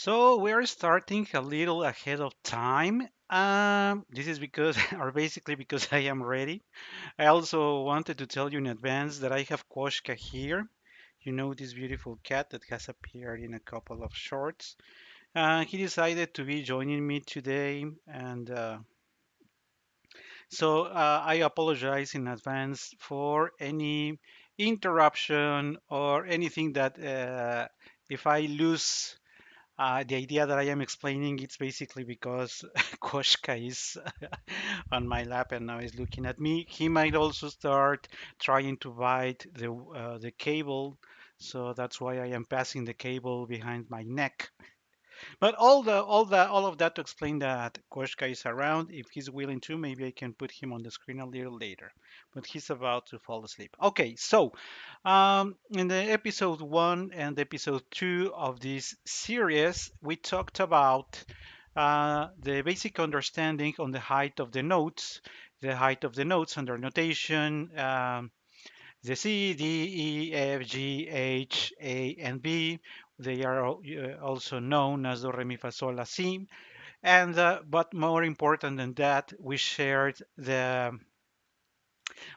So we're starting a little ahead of time. This is because, or basically because I am ready. I also wanted to tell you in advance that I have Koshka here. You know, this beautiful cat that has appeared in a couple of shorts. He decided to be joining me today, and I apologize in advance for any interruption or anything that if I lose the idea that I am explaining, it's basically because Koshka is on my lap and now is looking at me. He might also start trying to bite the cable, so that's why I am passing the cable behind my neck. But all of that to explain that Koshka is around. If he's willing to, maybe I can put him on the screen a little later. But he's about to fall asleep. Okay, so in the episode one and episode two of this series, we talked about the basic understanding on the height of the notes under notation. The C, D, E, F, G, H, A, and B, they are also known as do, re, mi, fa, sol, la, si. And but more important than that, we shared the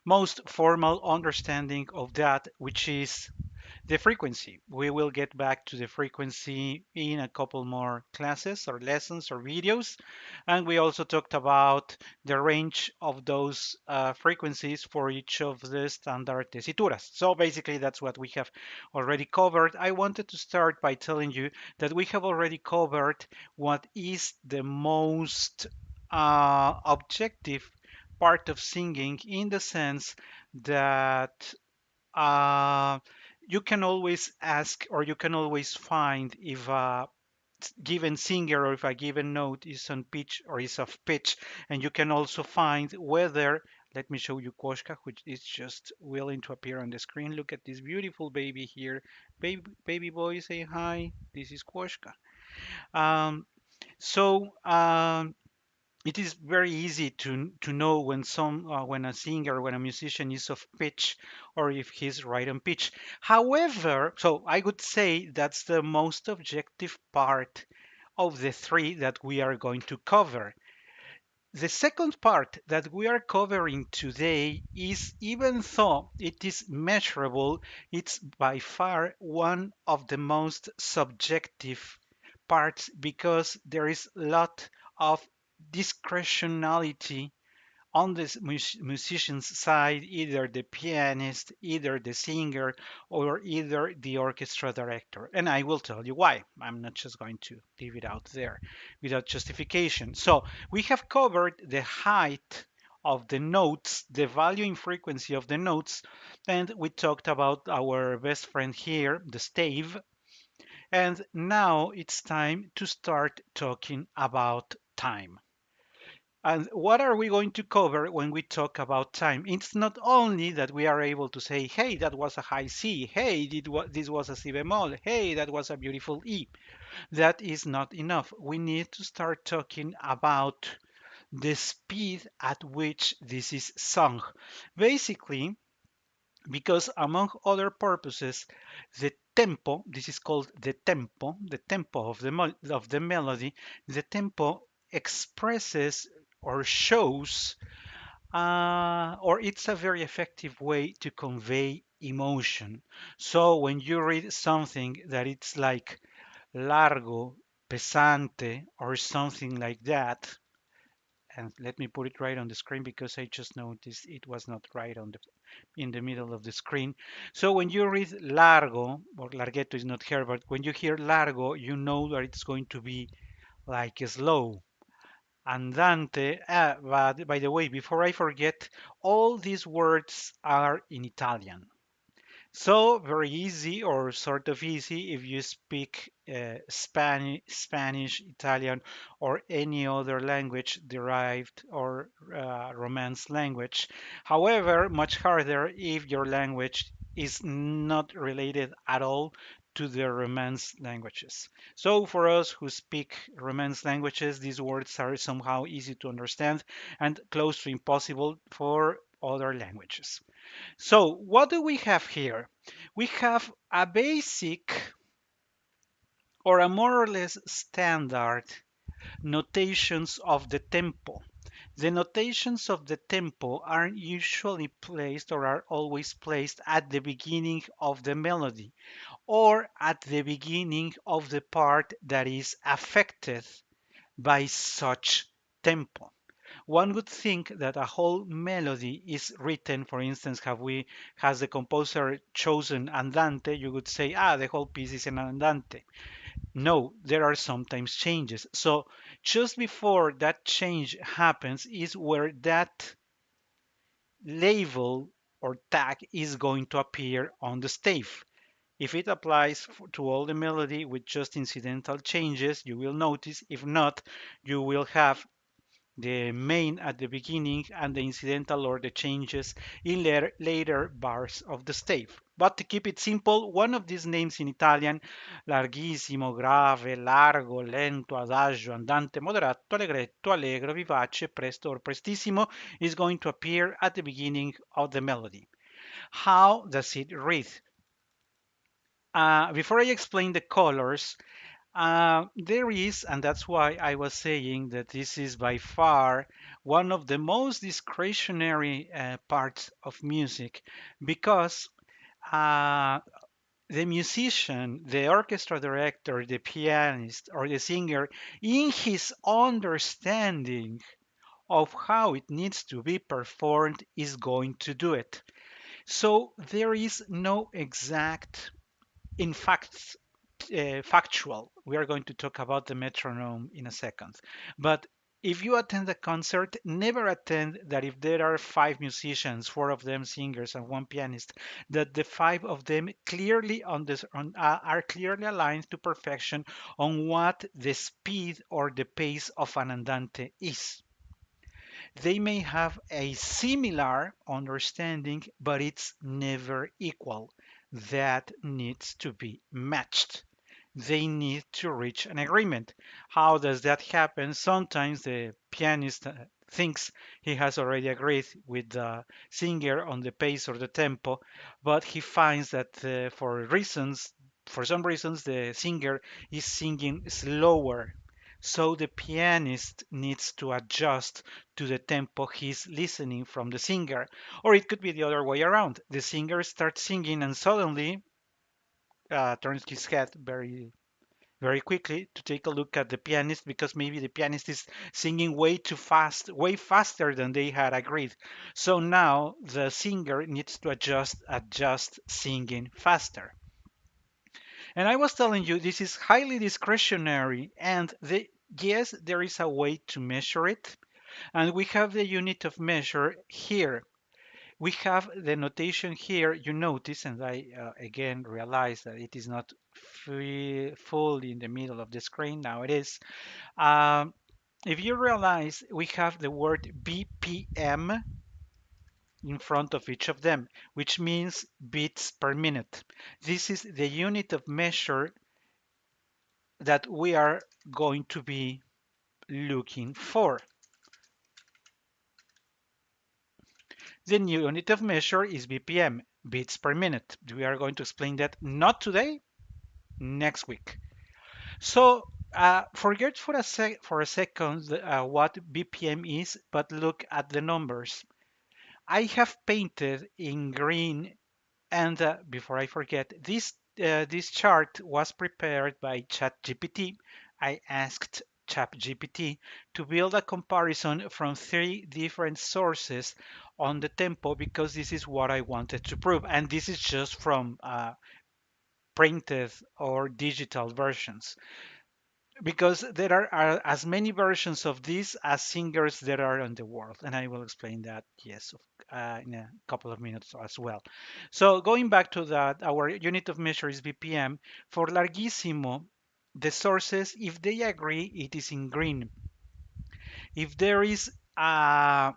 most formal understanding of that, which is the frequency. We will get back to the frequency in a couple more classes or lessons or videos. And we also talked about the range of those frequencies for each of the standard tessituras. So basically, that's what we have already covered. I wanted to start by telling you that we have already covered what is the most objective part of singing in the sense that uh, you can always ask or you can always find if a given singer or if a given note is on pitch or is off pitch. And you can also find whether, let me show you Koshka, which is just willing to appear on the screen. Look at this beautiful baby here. Baby boy, say hi. This is Koshka. Um, so it is very easy to know when a singer when a musician is off pitch or if he's right on pitch. However, so I would say that's the most objective part of the three that we are going to cover. The second part that we are covering today is, even though it is measurable, it's by far one of the most subjective parts because there is a lot of discretionality on the musician's side, either the pianist, either the singer, or either the orchestra director. And I will tell you why. I'm not just going to leave it out there without justification. So we have covered the height of the notes, the value in frequency of the notes, and we talked about our best friend here, the stave. And now it's time to start talking about time. And what are we going to cover when we talk about time? It's not only that we are able to say, hey, that was a high C. Hey, this was a C bemol. Hey, that was a beautiful E. That is not enough. We need to start talking about the speed at which this is sung. Basically, because among other purposes, the tempo, this is called the tempo of of the melody, the tempo expresses or shows, or it's a very effective way to convey emotion. So when you read something that it's like largo, pesante, or something like that, and let me put it right on the screen because I just noticed it was not right on the in the middle of the screen. So when you read largo, or larghetto is not here, but when you hear largo, you know that it's going to be like slow. Andante. But by the way, before I forget, all these words are in Italian. So very easy or sort of easy if you speak Spanish, Italian, or any other language derived or Romance language. However, much harder if your language is not related at all to the Romance languages. So for us who speak Romance languages, these words are somehow easy to understand and close to impossible for other languages. So what do we have here? We have a basic or a more or less standard notations of the tempo. The notations of the tempo are usually placed or are always placed at the beginning of the melody or at the beginning of the part that is affected by such tempo. One would think that a whole melody is written, for instance, has the composer chosen andante, you would say, the whole piece is an andante. No, there are sometimes changes. So just before that change happens is where that label or tag is going to appear on the stave. If it applies to all the melody with just incidental changes, you will notice. If not, you will have the main at the beginning and the incidental or the changes in later bars of the stave. But to keep it simple, one of these names in Italian, larghissimo, grave, largo, lento, adagio, andante, moderato, allegretto, allegro, vivace, presto, or prestissimo, is going to appear at the beginning of the melody. How does it read? Before I explain the colors, there is, and that's why I was saying that this is by far one of the most discretionary parts of music because uh, the musician, the orchestra director, the pianist, or the singer, in his understanding of how it needs to be performed, is going to do it. So there is no exact, in fact, factual. We are going to talk about the metronome in a second. But if you attend a concert, never attend that if there are five musicians, four of them singers and one pianist, that the five of them clearly are clearly aligned to perfection on what the speed or the pace of an andante is. They may have a similar understanding, but it's never equal. That needs to be matched. They need to reach an agreement. How does that happen? Sometimes the pianist thinks he has already agreed with the singer on the pace or the tempo, but he finds that for some reasons, the singer is singing slower. So the pianist needs to adjust to the tempo he's listening from the singer. Or it could be the other way around. The singer starts singing and suddenly turns his head very quickly to take a look at the pianist because maybe the pianist is singing way too fast, way faster than they had agreed. So now the singer needs to adjust singing faster. And I was telling you this is highly discretionary and yes, there is a way to measure it. And we have the unit of measure here. We have the notation here, you notice, and I again realize that it is not fully in the middle of the screen. Now it is. Um, if you realize, we have the word BPM in front of each of them, which means beats per minute. This is the unit of measure that we are going to be looking for. The new unit of measure is BPM, beats per minute. We are going to explain that not today, next week. So forget for a second what BPM is, but look at the numbers. I have painted in green, and before I forget, this chart was prepared by ChatGPT. I asked ChatGPT to build a comparison from three different sources on the tempo because this is what I wanted to prove, and this is just from printed or digital versions because there are as many versions of this as singers there are in the world, and I will explain that, yes, in a couple of minutes as well. So going back to that, our unit of measure is BPM. For larghissimo, the sources, if they agree, it is in green. If there is a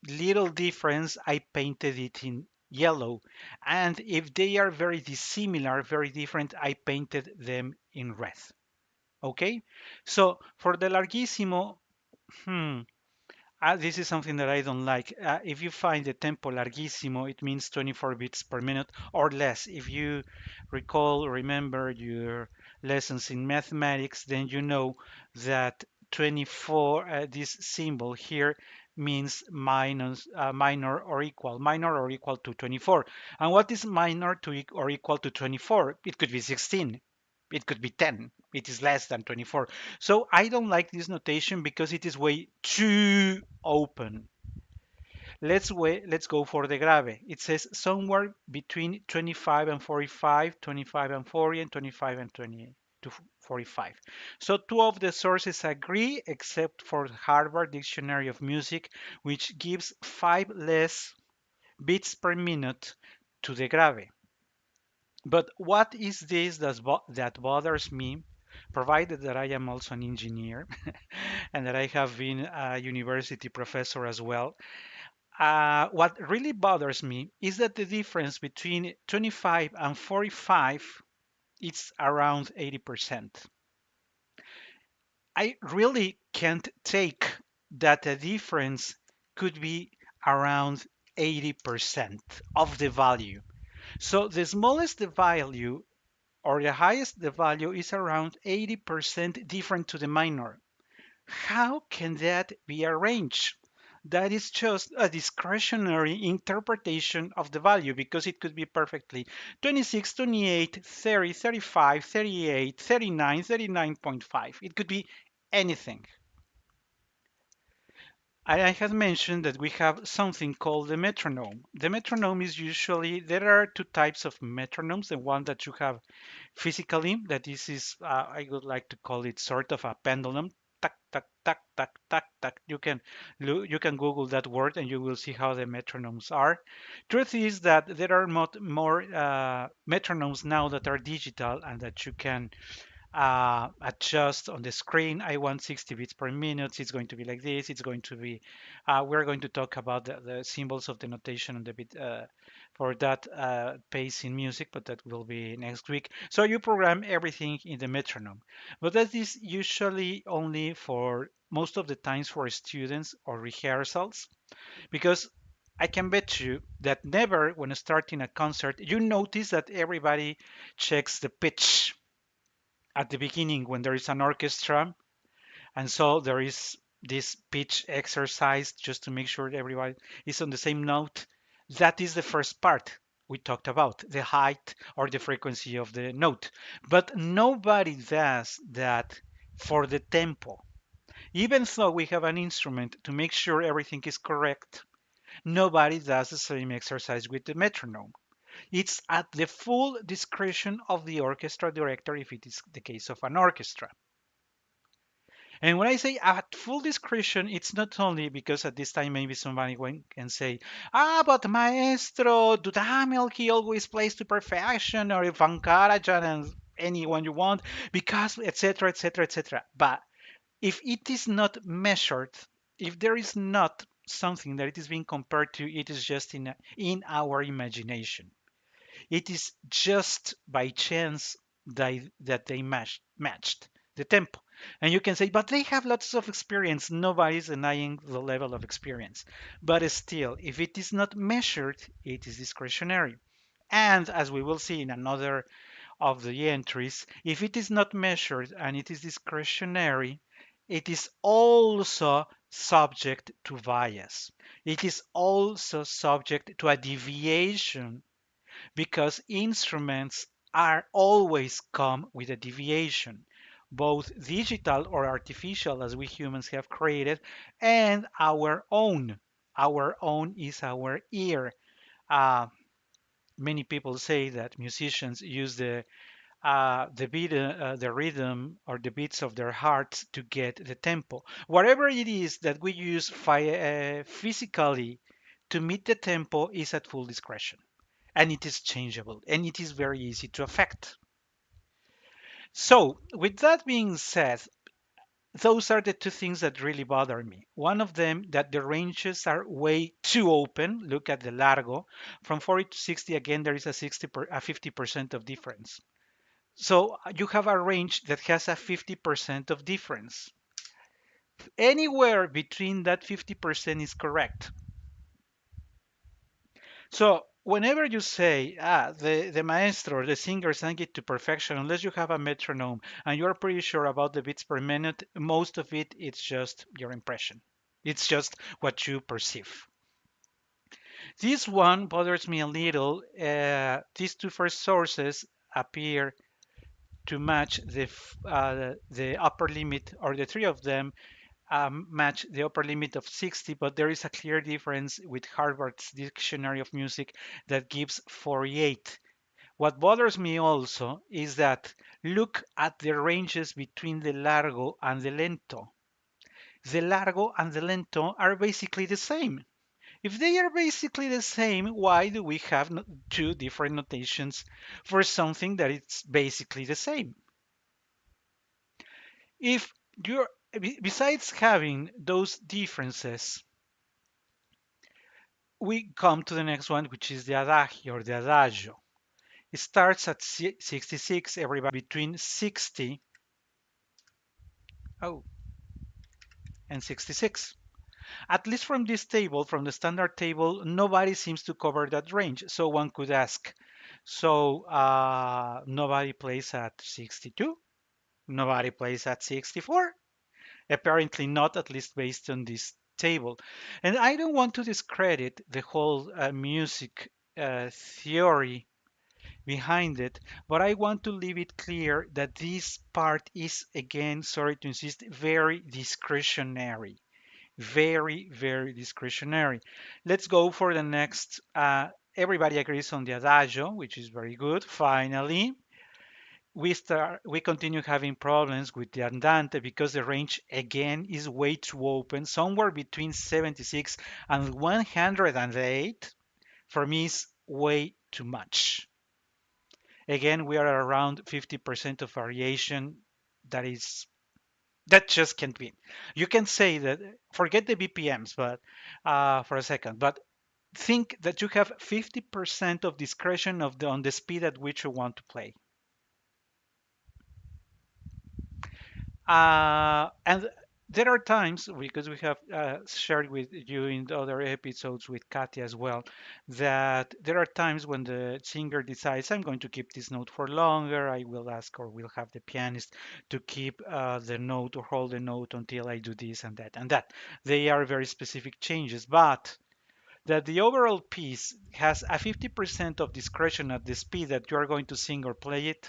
little difference, I painted it in yellow. And if they are very dissimilar, very different, I painted them in red. Okay, so for the larghissimo, hmm, This is something that I don't like. If you find the tempo larghissimo, it means 24 beats per minute or less. If you remember your lessons in mathematics, then you know that 24, this symbol here means minor or equal to 24. And what is minor to or equal to 24? It could be 16. It could be 10. It is less than 24. So I don't like this notation because it is way too open. Let's go for the grave. It says somewhere between 25 and 45, 25 and 40, and 25 and 20 to 45. So two of the sources agree except for Harvard Dictionary of Music, which gives 5 less beats per minute to the grave. But what is this that bothers me, provided that I am also an engineer and that I have been a university professor as well? What really bothers me is that the difference between 25 and 45 is around 80%. I really can't take that the difference could be around 80% of the value. So the smallest the value or the highest the value is around 80% different to the minor. How can that be arranged? That is just a discretionary interpretation of the value because it could be perfectly 26, 28, 30, 35, 38, 39, 39.5. It could be anything. I had mentioned that we have something called the metronome. The metronome is usually, there are two types of metronomes. The one that you have physically, that this is, I would like to call it sort of a pendulum. Tack, tack, tack, tack, tack, tack. You can Google that word and you will see how the metronomes are. Truth is that there are more metronomes now that are digital and that you can adjust on the screen. I want 60 beats per minute. It's going to be like this. It's going to be, we're going to talk about the symbols of the notation and the bit for that pace in music, but that will be next week. So you program everything in the metronome. But that is usually only for most of the times for students or rehearsals, because I can bet you that never when starting a concert, you notice that everybody checks the pitch at the beginning when there is an orchestra, and so there is this pitch exercise just to make sure that everybody is on the same note. That is the first part we talked about, the height or the frequency of the note. But nobody does that for the tempo. Even though we have an instrument to make sure everything is correct, nobody does the same exercise with the metronome. It's at the full discretion of the orchestra director if it is the case of an orchestra. And when I say at full discretion, it's not only because at this time maybe somebody can say, but Maestro Dudamel, he always plays to perfection, or Van Karajan and anyone you want, because etc. etc. etc. But if it is not measured, if there is not something that it is being compared to, it is just in our imagination. It is just by chance that they matched the tempo. And you can say, but they have lots of experience. Nobody's denying the level of experience. But still, if it is not measured, it is discretionary. And as we will see in another of the entries, if it is not measured and it is discretionary, it is also subject to bias. It is also subject to a deviation because instruments are always come with a deviation, both digital or artificial as we humans have created, and our own. Our own is our ear. Uh, Many people say that musicians use the rhythm or the beats of their hearts to get the tempo. Whatever it is that we use physically to meet the tempo is at full discretion, and it is changeable and it is very easy to affect. So, with that being said, those are the two things that really bother me. One of them, that the ranges are way too open. Look at the largo. From 40 to 60, again, there is a 50% of difference. So you have a range that has a 50% of difference. Anywhere between that 50% is correct. So whenever you say, the maestro, the singer sang it to perfection, unless you have a metronome and you're pretty sure about the beats per minute, most of it, it's just your impression. It's just what you perceive. This one bothers me a little. These two first sources appear to match the upper limit, or the three of them match the upper limit of 60, but there is a clear difference with Harvard's Dictionary of Music that gives 48. What bothers me also is that look at the ranges between the largo and the lento. The largo and the lento are basically the same. If they are basically the same, why do we have two different notations for something that it's basically the same? If you're besides having those differences, we come to the next one, which is the adagio or the adagio. It starts at 66, everybody between 60 oh, and 66. At least from this table, from the standard table, nobody seems to cover that range. So one could ask, so nobody plays at 62? Nobody plays at 64? Apparently not, at least based on this table. And I don't want to discredit the whole music theory behind it, but I want to leave it clear that this part is, again, sorry to insist, very discretionary. Very, very discretionary. Let's go for the next. Everybody agrees on the adagio, which is very good. Finally, we continue having problems with the andante because the range again is way too open, somewhere between 76 and 108. For me, is way too much. Again, we are around 50% of variation. That is that just can't be. You can say that, forget the BPMs, but for a second, but think that you have 50% of discretion on the speed at which you want to play. And there are times, because we have shared with you in the other episodes with Katia as well, that there are times when the singer decides, I'm going to keep this note for longer. I will ask, or will have the pianist to keep the note or hold the note until I do this and that and that. They are very specific changes, but that the overall piece has a 50% of discretion at the speed that you are going to sing or play it.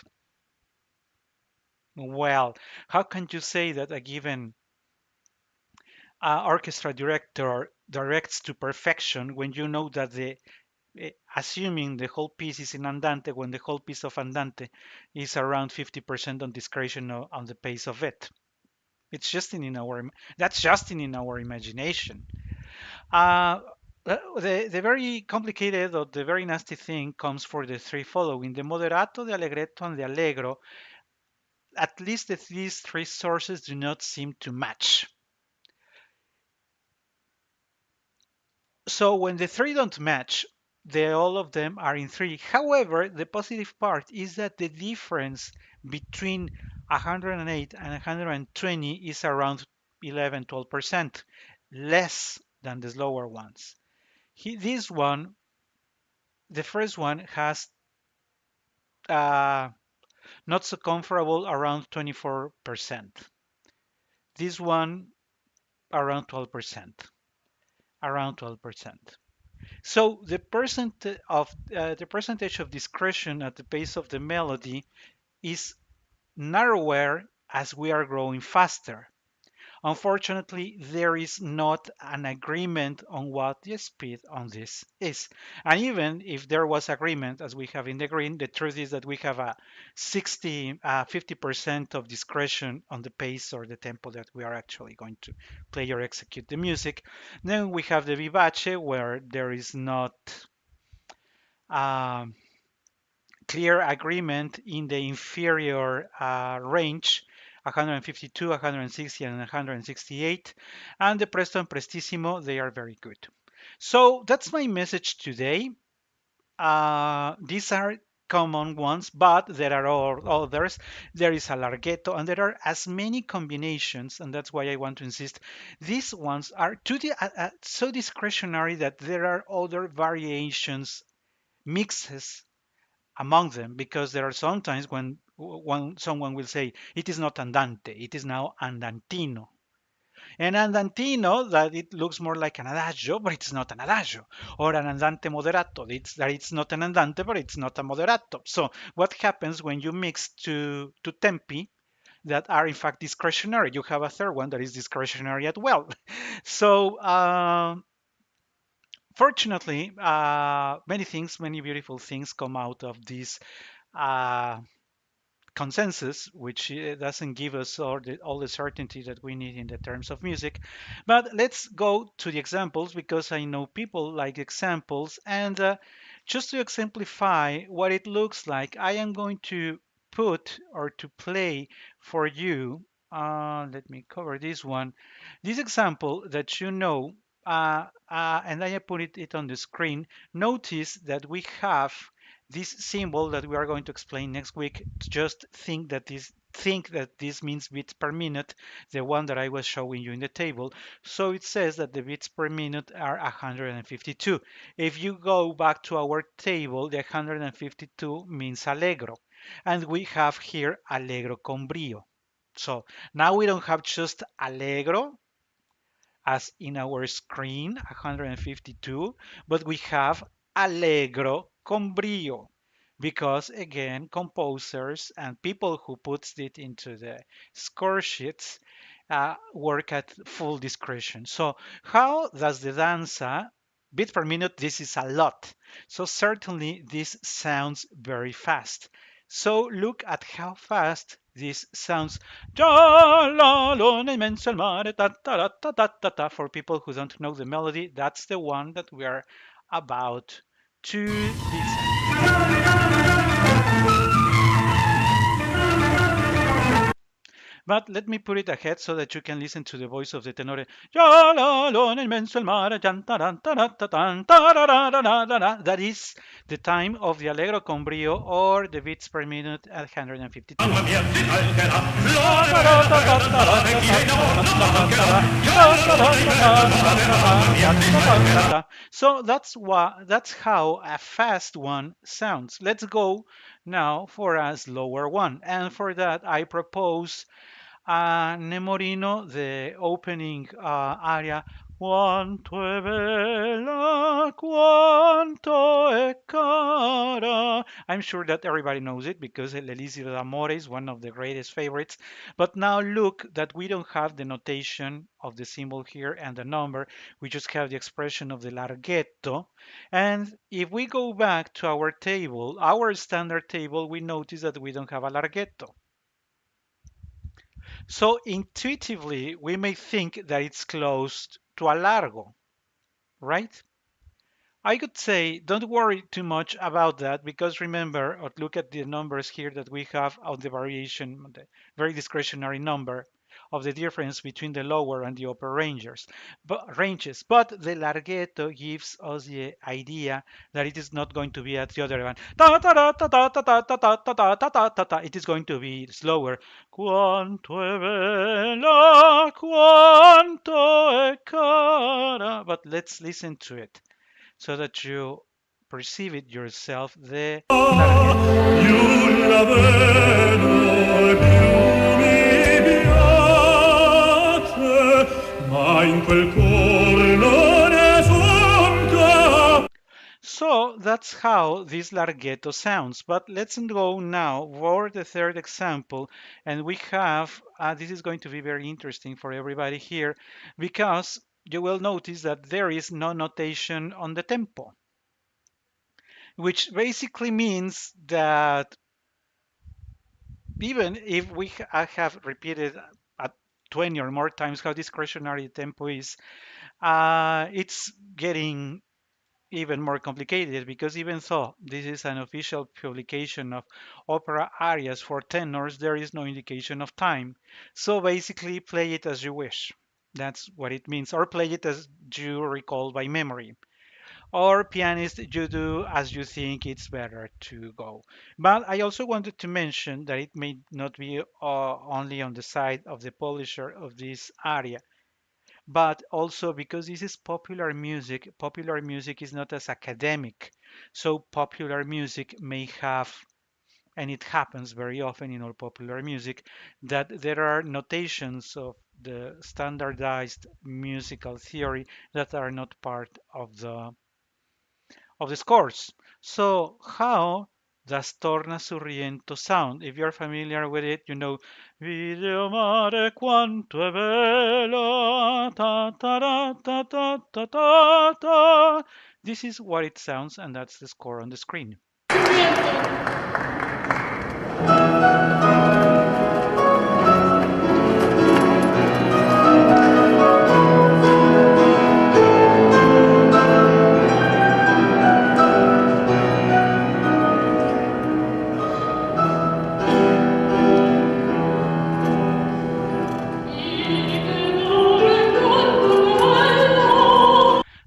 Well, how can you say that a given orchestra director directs to perfection when you know that assuming the whole piece is in andante, when the whole piece of andante is around 50% on discretion on the pace of it? It's just in our That's just in our imagination. uh, the very complicated or the very nasty thing comes for the three following: the moderato, the allegretto, and the allegro. At least these three sources do not seem to match. So when the three don't match, all of them are in three. However, the positive part is that the difference between 108 and 120 is around 11, 12%, less than the slower ones. This one, the first one, has uh, not so comfortable around 24%. This one around 12%, around 12%. So the percentage of discretion at the pace of the melody is narrower as we are growing faster. Unfortunately, there is not an agreement on what the speed on this is. And even if there was agreement, as we have in the green, the truth is that we have a 50% of discretion on the pace or the tempo that we are actually going to play or execute the music. Then we have the vivace, where there is not um, clear agreement in the inferior range, 152, 160, and 168. And the Presto and Prestissimo, they are very good. So that's my message today. These are common ones, but there are all others. There is a larghetto, and there are as many combinations, and that's why I want to insist. These ones are so discretionary that there are other variations, mixes among them, because there are sometimes when someone will say it is not andante, it is now andantino. And andantino, that it looks more like an adagio, but it's not an adagio, or an andante moderato. It's not an andante, but it's not a moderato. So what happens when you mix two tempi that are in fact discretionary? You have a third one that is discretionary as well. So fortunately, many beautiful things come out of this uh, consensus, which doesn't give us all the certainty that we need in the terms of music. But let's go to the examples, because I know people like examples. And just to exemplify what it looks like, I am going to put or to play for you. Let me cover this one. This example that you know, and I put it on the screen. Notice that we have this symbol that we are going to explain next week. Just think that this means beats per minute, the one that I was showing you in the table. So it says that the beats per minute are 152. If you go back to our table, the 152 means allegro, and we have here allegro con brio. So now we don't have just allegro as in our screen, 152, but we have allegro con brio, because again, composers and people who puts it into the score sheets work at full discretion. So how does the danza beat per minute? This is a lot. So certainly this sounds very fast. So look at how fast this sounds. For people who don't know the melody, that's the one that we are about to listen. But let me put it ahead so that you can listen to the voice of the tenore. That is the time of the allegro con brio, or the beats per minute at 152. So that's how a fast one sounds. Let's go now for a slower one. And for that, I propose Nemorino, the opening aria. Quanto è bella, quanto è cara. I'm sure that everybody knows it because L'Elisir d'Amore is one of the greatest favorites. But now look that we don't have the notation of the symbol here and the number. We just have the expression of the larghetto. And if we go back to our table, our standard table, we notice that we don't have a larghetto. So intuitively, we may think that it's close to a largo, right? I could say don't worry too much about that, because remember, or look at the numbers here that we have of the variation, the very discretionary number of the difference between the lower and the upper ranges. But the larghetto gives us the idea that it is not going to be at the other one. It is going to be slower. Quanto è bella, quanto è cara. But let's listen to it so that you perceive it yourself, the larghetto. So that's how this larghetto sounds. But let's go now for the third example. And we have, this is going to be very interesting for everybody here, because you will notice that there is no notation on the tempo, which basically means that even if I have repeated at 20 or more times how discretionary tempo is, it's getting even more complicated, because even though this is an official publication of opera arias for tenors, there is no indication of time. So basically, play it as you wish. That's what it means, or play it as you recall by memory. or pianist, you do as you think it's better to go. But I also wanted to mention that it may not be only on the side of the publisher of this area, but also because this is popular music is not as academic. So popular music may have, and it happens very often in all popular music, that there are notations of the standardized musical theory that are not part of the scores. So how does Torna Sorriento sound? If you're familiar with it, you know, Video mare quanto è bella, ta ta ra, ta ta ta ta ta. This is what it sounds, and that's the score on the screen.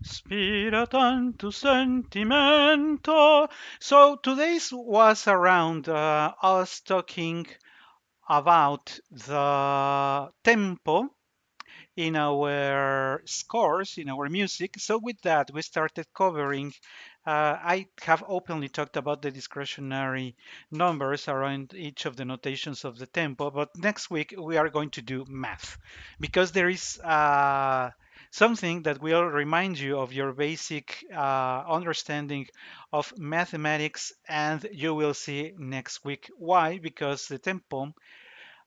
Spira tanto sentimento. So today's was around us talking about the tempo in our scores, in our music. So with that, we started covering. I have openly talked about the discretionary numbers around each of the notations of the tempo, but next week we are going to do math because there is something that will remind you of your basic understanding of mathematics, and you will see next week why. Because the tempo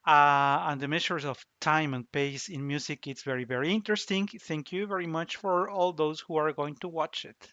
and the measures of time and pace in music, it's very, very interesting. Thank you very much for all those who are going to watch it.